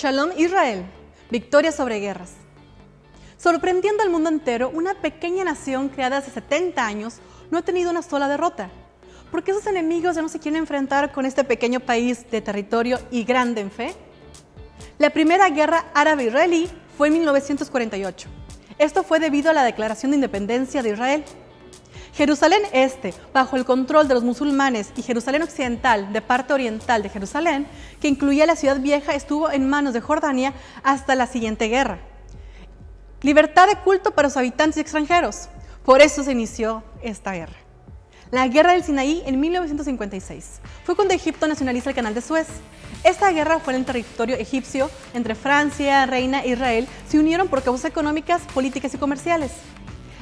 Shalom Israel, victoria sobre guerras. Sorprendiendo al mundo entero, una pequeña nación creada hace 70 años no ha tenido una sola derrota. ¿Por qué sus enemigos ya no se quieren enfrentar con este pequeño país de territorio y grande en fe? La primera guerra árabe-israelí fue en 1948. Esto fue debido a la declaración de independencia de Israel. Jerusalén Este, bajo el control de los musulmanes, y Jerusalén Occidental, de parte oriental de Jerusalén, que incluía la ciudad vieja, estuvo en manos de Jordania hasta la siguiente guerra. Libertad de culto para los habitantes y extranjeros. Por eso se inició esta guerra. La Guerra del Sinaí en 1956 fue cuando Egipto nacionaliza el Canal de Suez. Esta guerra fue en el territorio egipcio entre Francia, Reina e Israel. Se unieron por causas económicas, políticas y comerciales.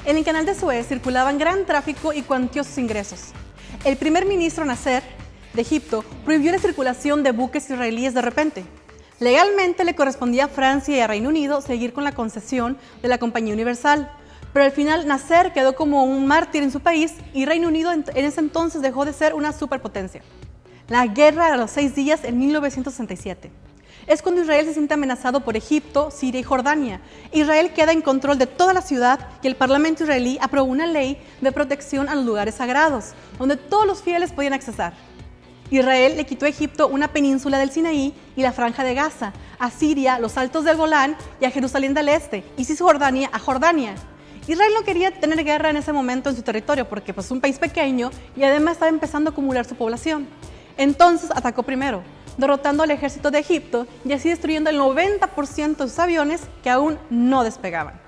En el Canal de Suez circulaban gran tráfico y cuantiosos ingresos. El primer ministro Nasser de Egipto prohibió la circulación de buques israelíes de repente. Legalmente le correspondía a Francia y a Reino Unido seguir con la concesión de la Compañía Universal, pero al final Nasser quedó como un mártir en su país y Reino Unido en ese entonces dejó de ser una superpotencia. La guerra de los 6 días en 1967. Es cuando Israel se siente amenazado por Egipto, Siria y Jordania. Israel queda en control de toda la ciudad y el Parlamento israelí aprobó una ley de protección a los lugares sagrados, donde todos los fieles podían accesar. Israel le quitó a Egipto una península del Sinaí y la Franja de Gaza, a Siria los Altos del Golán y a Jerusalén del Este, y Cisjordania a Jordania. Israel no quería tener guerra en ese momento en su territorio porque es un país pequeño y además estaba empezando a acumular su población. Entonces atacó primero, derrotando al ejército de Egipto y así destruyendo el 90% de sus aviones que aún no despegaban.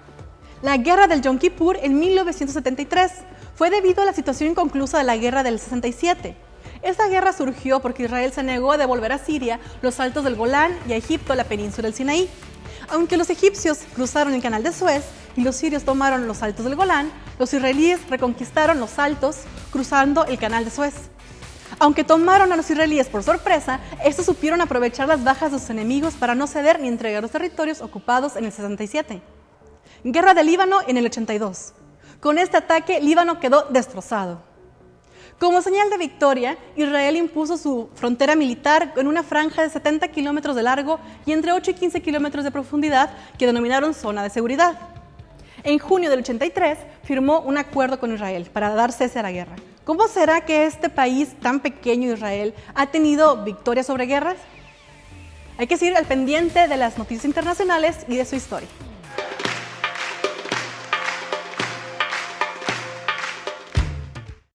La guerra del Yom Kippur en 1973 fue debido a la situación inconclusa de la guerra del 67. Esta guerra surgió porque Israel se negó a devolver a Siria los Altos del Golán y a Egipto la península del Sinaí. Aunque los egipcios cruzaron el Canal de Suez y los sirios tomaron los Altos del Golán, los israelíes reconquistaron los Altos cruzando el Canal de Suez. Aunque tomaron a los israelíes por sorpresa, estos supieron aprovechar las bajas de sus enemigos para no ceder ni entregar los territorios ocupados en el 67. Guerra del Líbano en el 82. Con este ataque, Líbano quedó destrozado. Como señal de victoria, Israel impuso su frontera militar en una franja de 70 kilómetros de largo y entre 8 y 15 kilómetros de profundidad que denominaron zona de seguridad. En junio del 83 firmó un acuerdo con Israel para dar cese a la guerra. ¿Cómo será que este país tan pequeño, Israel, ha tenido victorias sobre guerras? Hay que seguir al pendiente de las noticias internacionales y de su historia.